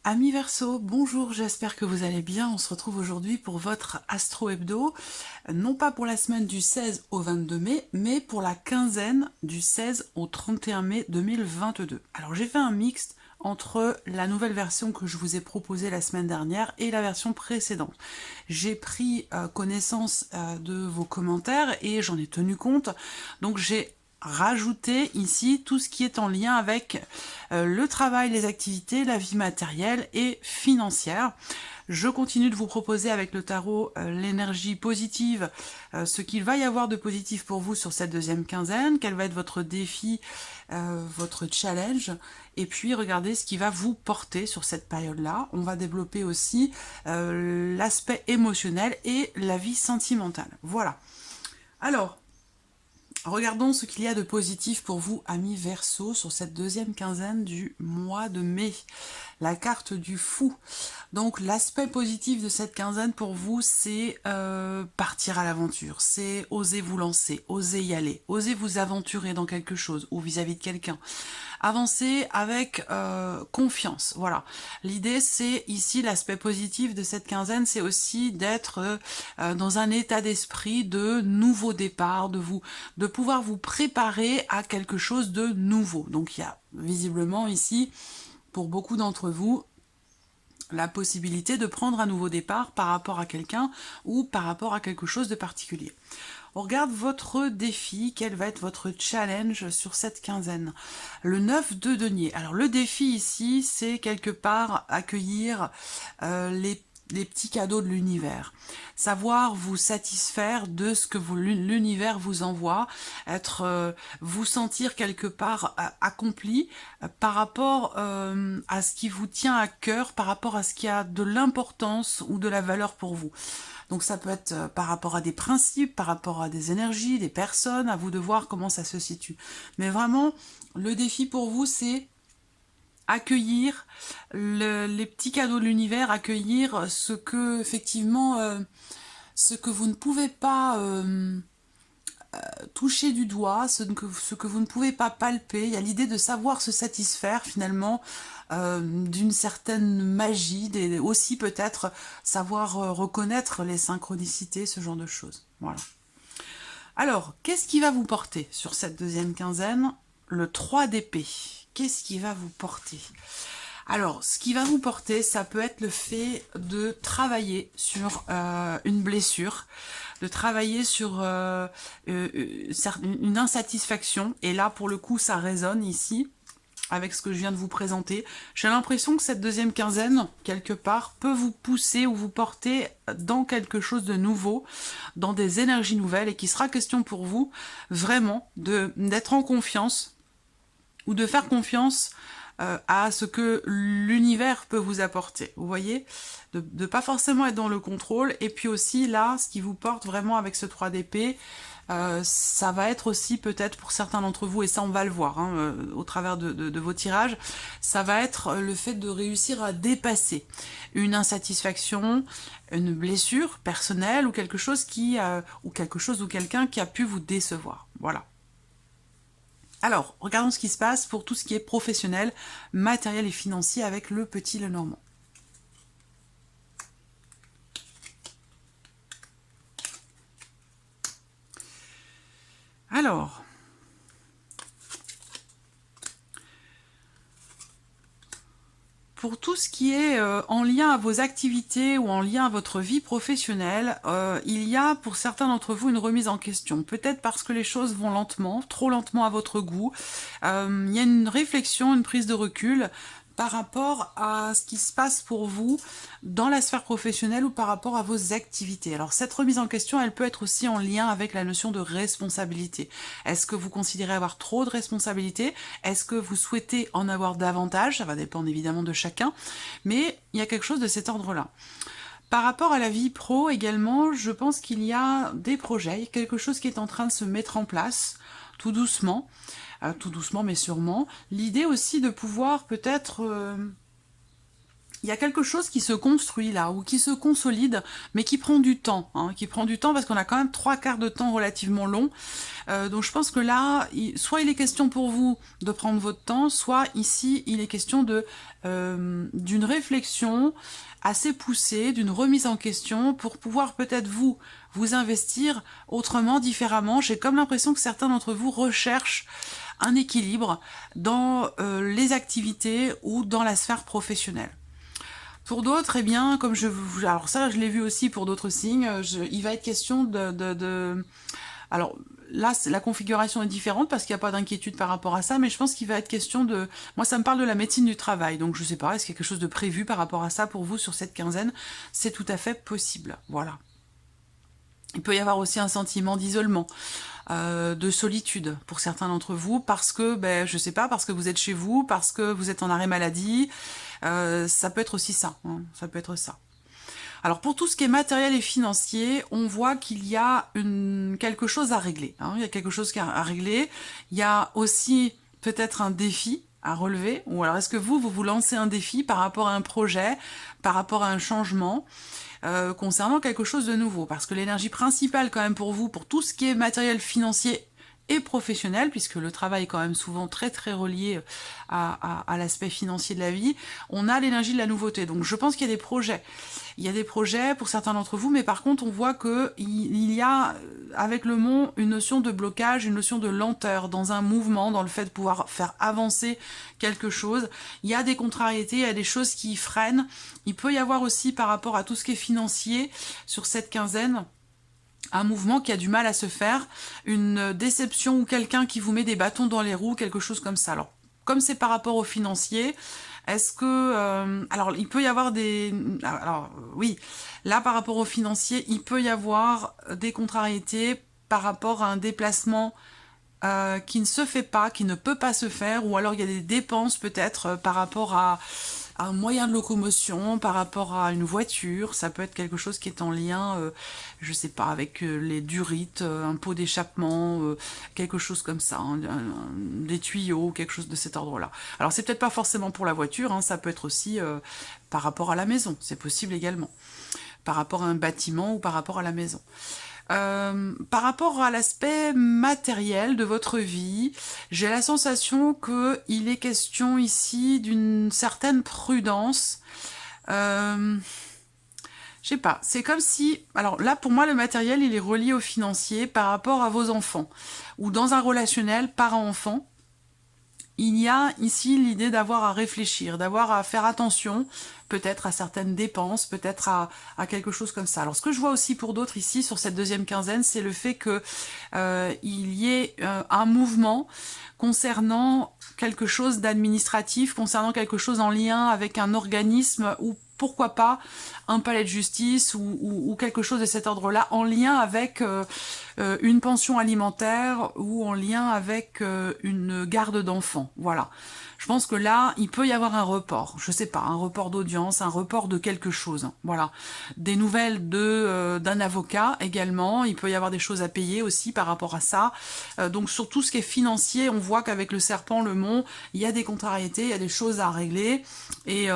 Amis Verseau, bonjour, j'espère que vous allez bien. On se retrouve aujourd'hui pour votre Astro Hebdo, non pas pour la semaine du 16 au 22 mai, mais pour la quinzaine du 16 au 31 mai 2022. Alors j'ai fait un mixte entre la nouvelle version que je vous ai proposée la semaine dernière et la version précédente. J'ai pris connaissance de vos commentaires et j'en ai tenu compte, donc j'ai rajouter ici tout ce qui est en lien avec le travail, les activités, la vie matérielle et financière. Je continue de vous proposer avec le tarot l'énergie positive, ce qu'il va y avoir de positif pour vous sur cette deuxième quinzaine, quel va être votre défi, votre challenge, et puis regardez ce qui va vous porter sur cette période-là. On va développer aussi l'aspect émotionnel et la vie sentimentale. Voilà. Alors, regardons ce qu'il y a de positif pour vous, amis Verseau, sur cette deuxième quinzaine du mois de mai. La carte du fou. Donc l'aspect positif de cette quinzaine pour vous, c'est partir à l'aventure, c'est oser vous lancer, oser y aller, oser vous aventurer dans quelque chose ou vis-à-vis de quelqu'un. Avancer avec confiance, voilà. L'idée, c'est ici, l'aspect positif de cette quinzaine, c'est aussi d'être dans un état d'esprit de nouveau départ, de pouvoir vous préparer à quelque chose de nouveau. Donc il y a visiblement ici, pour beaucoup d'entre vous, la possibilité de prendre un nouveau départ par rapport à quelqu'un ou par rapport à quelque chose de particulier. On regarde votre défi, quel va être votre challenge sur cette quinzaine. Le 9 de denier. Alors le défi ici, c'est quelque part accueillir les petits cadeaux de l'univers. Savoir vous satisfaire de ce que l'univers vous envoie, vous sentir quelque part accompli par rapport à ce qui vous tient à cœur, par rapport à ce qui a de l'importance ou de la valeur pour vous. Donc ça peut être par rapport à des principes, par rapport à des énergies, des personnes, à vous de voir comment ça se situe. Mais vraiment, le défi pour vous, c'est accueillir les petits cadeaux de l'univers, accueillir ce que, effectivement, ce que vous ne pouvez pas toucher du doigt, ce que vous ne pouvez pas palper. Il y a l'idée de savoir se satisfaire, finalement, d'une certaine magie, aussi peut-être savoir reconnaître les synchronicités, ce genre de choses. Voilà. Alors, qu'est-ce qui va vous porter sur cette deuxième quinzaine? Le 3 d'épée. Qu'est-ce qui va vous porter? Alors, ce qui va vous porter, ça peut être le fait de travailler sur une blessure, de travailler sur une insatisfaction. Et là, pour le coup, ça résonne ici avec ce que je viens de vous présenter. J'ai l'impression que cette deuxième quinzaine, quelque part, peut vous pousser ou vous porter dans quelque chose de nouveau, dans des énergies nouvelles, et qui sera question pour vous, vraiment, d'être en confiance, ou de faire confiance à ce que l'univers peut vous apporter. Vous voyez, de pas forcément être dans le contrôle. Et puis aussi, là, ce qui vous porte vraiment avec ce 3 d'épée, ça va être aussi peut-être pour certains d'entre vous, et ça on va le voir hein, au travers de vos tirages, ça va être le fait de réussir à dépasser une insatisfaction, une blessure personnelle ou quelque chose ou quelqu'un qui a pu vous décevoir. Voilà. Alors, regardons ce qui se passe pour tout ce qui est professionnel, matériel et financier avec le petit Lenormand. Alors, pour tout ce qui est en lien à vos activités ou en lien à votre vie professionnelle, il y a pour certains d'entre vous une remise en question. Peut-être parce que les choses vont lentement, trop lentement à votre goût. Il y a une réflexion, une prise de recul par rapport à ce qui se passe pour vous dans la sphère professionnelle ou par rapport à vos activités. Alors cette remise en question, elle peut être aussi en lien avec la notion de responsabilité. Est-ce que vous considérez avoir trop de responsabilités? Est-ce que vous souhaitez en avoir davantage? Ça va dépendre évidemment de chacun, mais il y a quelque chose de cet ordre-là. Par rapport à la vie pro également, je pense qu'il y a des projets, quelque chose qui est en train de se mettre en place, tout doucement mais sûrement. L'idée aussi de pouvoir peut-être il y a quelque chose qui se construit là, ou qui se consolide, mais qui prend du temps, hein, qui prend du temps parce qu'on a quand même 3/4 de temps relativement long. Donc je pense que là, soit il est question pour vous de prendre votre temps, soit ici, il est question d'une réflexion assez poussée, d'une remise en question pour pouvoir peut-être vous investir autrement, différemment. J'ai comme l'impression que certains d'entre vous recherchent un équilibre dans les activités ou dans la sphère professionnelle. Pour d'autres, eh bien, comme alors ça, je l'ai vu aussi pour d'autres signes, il va être question alors là, la configuration est différente parce qu'il n'y a pas d'inquiétude par rapport à ça, mais je pense qu'il va être question de... Moi, ça me parle de la médecine du travail, donc je sais pas, est-ce qu'il y a quelque chose de prévu par rapport à ça pour vous sur cette quinzaine? C'est tout à fait possible, voilà. Il peut y avoir aussi un sentiment d'isolement, de solitude pour certains d'entre vous, parce que, je sais pas, parce que vous êtes chez vous, parce que vous êtes en arrêt maladie, ça peut être aussi ça, hein, ça peut être ça. Alors pour tout ce qui est matériel et financier, on voit qu'il y a quelque chose à régler, hein, il y a quelque chose à régler, il y a aussi peut-être un défi à relever, ou alors est-ce que vous lancez un défi par rapport à un projet, par rapport à un changement, concernant quelque chose de nouveau, parce que l'énergie principale quand même pour vous, pour tout ce qui est matériel financier et professionnel, puisque le travail est quand même souvent très très relié à l'aspect financier de la vie, on a l'énergie de la nouveauté. Donc je pense qu'il y a des projets. Il y a des projets pour certains d'entre vous, mais par contre on voit qu'il y a avec le mont une notion de blocage, une notion de lenteur dans un mouvement, dans le fait de pouvoir faire avancer quelque chose. Il y a des contrariétés, il y a des choses qui freinent. Il peut y avoir aussi par rapport à tout ce qui est financier sur cette quinzaine, un mouvement qui a du mal à se faire, une déception ou quelqu'un qui vous met des bâtons dans les roues, quelque chose comme ça. Alors, comme c'est par rapport au financier, est-ce que... alors, il peut y avoir des... Alors, oui, là, par rapport au financier, il peut y avoir des contrariétés par rapport à un déplacement qui ne se fait pas, qui ne peut pas se faire, ou alors il y a des dépenses peut-être par rapport à un moyen de locomotion, par rapport à une voiture, ça peut être quelque chose qui est en lien, je sais pas, avec les durites, un pot d'échappement, quelque chose comme ça, hein, des tuyaux, quelque chose de cet ordre-là. Alors c'est peut-être pas forcément pour la voiture, hein, ça peut être aussi par rapport à la maison, c'est possible également, par rapport à un bâtiment ou par rapport à la maison. Par rapport à l'aspect matériel de votre vie, j'ai la sensation qu'il est question ici d'une certaine prudence. Je sais pas, c'est comme si... Alors là, pour moi, le matériel, il est relié au financier par rapport à vos enfants. Ou dans un relationnel parent-enfant, il y a ici l'idée d'avoir à réfléchir, d'avoir à faire attention, peut-être à certaines dépenses, peut-être à quelque chose comme ça. Alors ce que je vois aussi pour d'autres ici, sur cette deuxième quinzaine, c'est le fait que il y ait un mouvement concernant quelque chose d'administratif, concernant quelque chose en lien avec un organisme ou pourquoi pas un palais de justice ou quelque chose de cet ordre-là, en lien avec une pension alimentaire ou en lien avec une garde d'enfants. Voilà. Je pense que là, il peut y avoir un report. Je sais pas, un report d'audience, un report de quelque chose. Voilà. Des nouvelles d'un avocat également. Il peut y avoir des choses à payer aussi par rapport à ça. Donc sur tout ce qui est financier, on voit qu'avec le serpent, le mont, il y a des contrariétés, il y a des choses à régler. Et...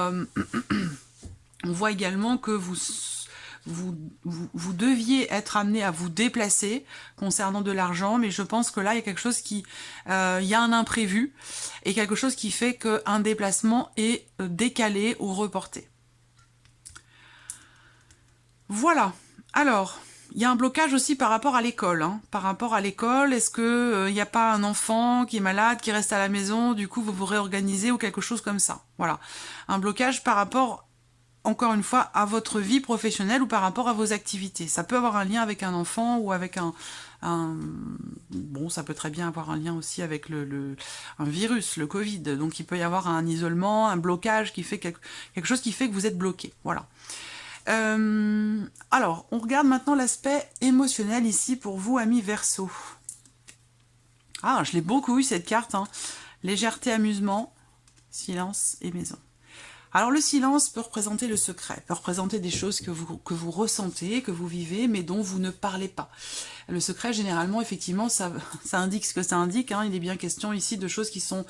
on voit également que vous deviez être amené à vous déplacer concernant de l'argent, mais je pense que là, il y a quelque chose qui... il y a un imprévu, et quelque chose qui fait qu'un déplacement est décalé ou reporté. Voilà. Alors, il y a un blocage aussi par rapport à l'école. Hein. Par rapport à l'école, est-ce que il n'y a pas un enfant qui est malade, qui reste à la maison, du coup vous vous réorganisez ou quelque chose comme ça. Voilà. Un blocage par rapport... encore une fois, à votre vie professionnelle ou par rapport à vos activités. Ça peut avoir un lien avec un enfant ou avec bon, ça peut très bien avoir un lien aussi avec un virus, le Covid. Donc il peut y avoir un isolement, un blocage qui fait quelque chose qui fait que vous êtes bloqué. Voilà. Alors, on regarde maintenant l'aspect émotionnel ici pour vous, amis Verseau. Ah, je l'ai beaucoup eu cette carte. Hein. Légèreté, amusement, silence et maison. Alors le silence peut représenter le secret, peut représenter des choses que vous ressentez, que vous vivez, mais dont vous ne parlez pas. Le secret, généralement, effectivement, ça indique ce que ça indique. Hein. Il est bien question ici de choses qui sont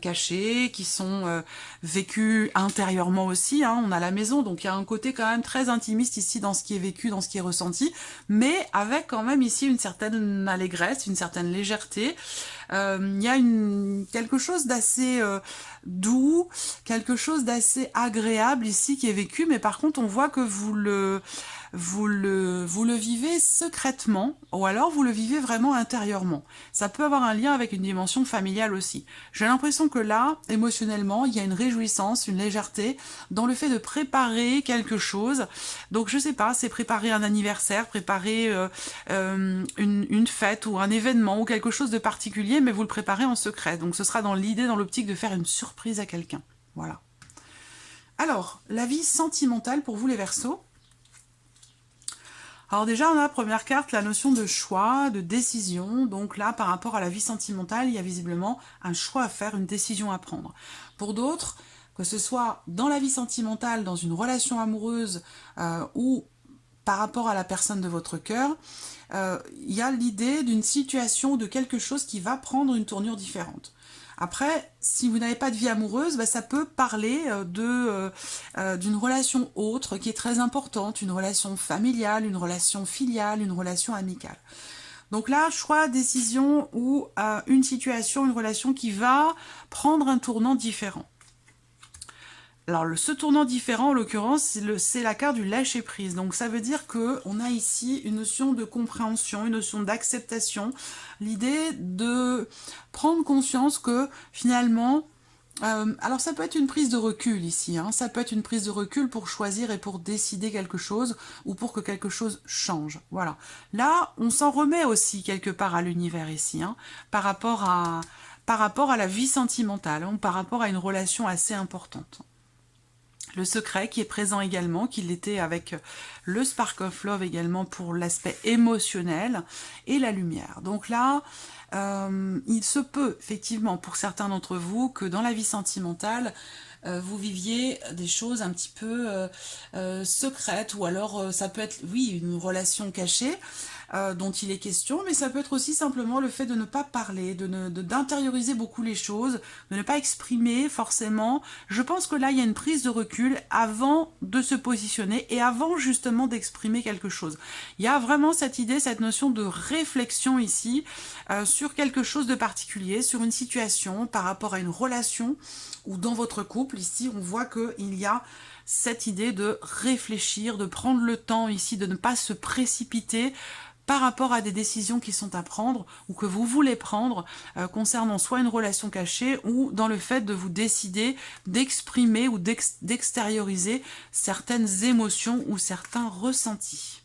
cachées, qui sont vécues intérieurement aussi. Hein. On a la maison, donc il y a un côté quand même très intimiste ici dans ce qui est vécu, dans ce qui est ressenti, mais avec quand même ici une certaine allégresse, une certaine légèreté. Il y a quelque chose d'assez doux, quelque chose d'assez agréable ici qui est vécu, mais par contre on voit que vous le vivez secrètement, ou alors vous le vivez vraiment intérieurement. Ça peut avoir un lien avec une dimension familiale aussi. J'ai l'impression que là, émotionnellement, il y a une réjouissance, une légèreté dans le fait de préparer quelque chose. Donc je sais pas, c'est préparer un anniversaire, préparer une fête ou un événement ou quelque chose de particulier, mais vous le préparez en secret. Donc ce sera dans l'idée, dans l'optique de faire une surprise à quelqu'un. Voilà. Alors, la vie sentimentale pour vous les Verseaux. Alors déjà, on a la première carte, la notion de choix, de décision. Donc là, par rapport à la vie sentimentale, il y a visiblement un choix à faire, une décision à prendre. Pour d'autres, que ce soit dans la vie sentimentale, dans une relation amoureuse ou par rapport à la personne de votre cœur, il y a l'idée d'une situation, de quelque chose qui va prendre une tournure différente. Après, si vous n'avez pas de vie amoureuse, bah, ça peut parler d'une relation autre qui est très importante, une relation familiale, une relation filiale, une relation amicale. Donc là, choix, décision ou une situation, une relation qui va prendre un tournant différent. Alors, ce tournant différent, en l'occurrence, c'est la carte du lâcher-prise. Donc, ça veut dire qu'on a ici une notion de compréhension, une notion d'acceptation, l'idée de prendre conscience que, finalement, alors ça peut être une prise de recul ici, hein, ça peut être une prise de recul pour choisir et pour décider quelque chose, ou pour que quelque chose change, voilà. Là, on s'en remet aussi quelque part à l'univers ici, hein, par rapport à la vie sentimentale, hein, par rapport à une relation assez importante. Le secret qui est présent également, qu'il était avec le Spark of Love également pour l'aspect émotionnel, et la lumière. Donc là, il se peut effectivement pour certains d'entre vous que dans la vie sentimentale, vous viviez des choses un petit peu secrètes, ou alors ça peut être, oui, une relation cachée, dont il est question, mais ça peut être aussi simplement le fait de ne pas parler, d'intérioriser beaucoup les choses, de ne pas exprimer forcément. Je pense que là, il y a une prise de recul avant de se positionner et avant justement d'exprimer quelque chose. Il y a vraiment cette idée, cette notion de réflexion ici sur quelque chose de particulier, sur une situation par rapport à une relation ou dans votre couple. Ici, on voit qu'il y a cette idée de réfléchir, de prendre le temps ici, de ne pas se précipiter par rapport à des décisions qui sont à prendre ou que vous voulez prendre concernant soit une relation cachée ou dans le fait de vous décider d'exprimer ou d'extérioriser certaines émotions ou certains ressentis.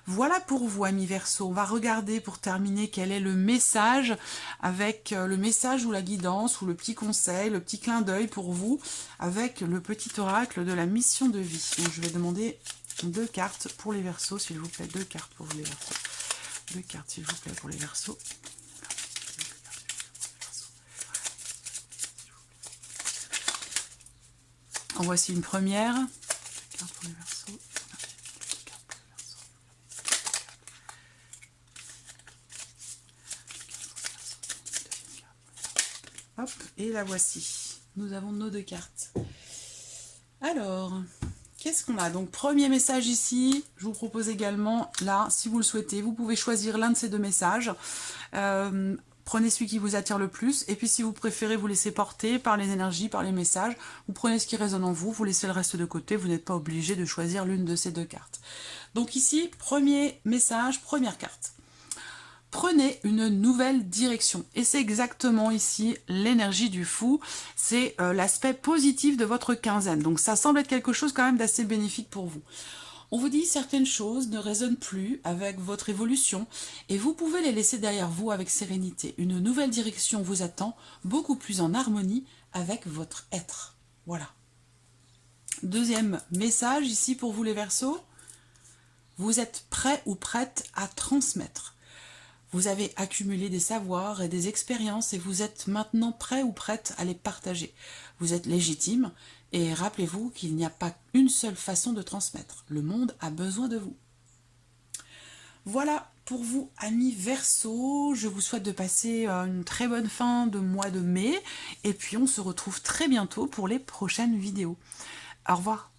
Voilà pour vous, amis Verseau. On va regarder pour terminer quel est le message, avec le message ou la guidance ou le petit conseil, le petit clin d'œil pour vous, avec le petit oracle de la mission de vie. Donc, je vais demander 2 cartes pour les Verseaux, s'il vous plaît. 2 cartes pour vous les Verseaux. 2 cartes, s'il vous plaît, pour les Verseaux. En voici une première. 2 cartes pour les Verseaux. Hop, et la voici. Nous avons nos 2 cartes. Alors, qu'est-ce qu'on a? Donc, premier message ici. Je vous propose également, là, si vous le souhaitez, vous pouvez choisir l'un de ces 2 messages. Prenez celui qui vous attire le plus. Et puis, si vous préférez vous laisser porter par les énergies, par les messages, vous prenez ce qui résonne en vous, vous laissez le reste de côté. Vous n'êtes pas obligé de choisir l'une de ces 2 cartes. Donc ici, premier message, première carte. Prenez une nouvelle direction. Et c'est exactement ici l'énergie du fou. C'est l'aspect positif de votre quinzaine. Donc ça semble être quelque chose quand même d'assez bénéfique pour vous. On vous dit certaines choses ne résonnent plus avec votre évolution et vous pouvez les laisser derrière vous avec sérénité. Une nouvelle direction vous attend, beaucoup plus en harmonie avec votre être. Voilà. Deuxième message ici pour vous les Verseaux. Vous êtes prêt ou prête à transmettre. Vous avez accumulé des savoirs et des expériences et vous êtes maintenant prêt ou prête à les partager. Vous êtes légitime et rappelez-vous qu'il n'y a pas une seule façon de transmettre. Le monde a besoin de vous. Voilà pour vous, amis Verseau. Je vous souhaite de passer une très bonne fin de mois de mai. Et puis, on se retrouve très bientôt pour les prochaines vidéos. Au revoir.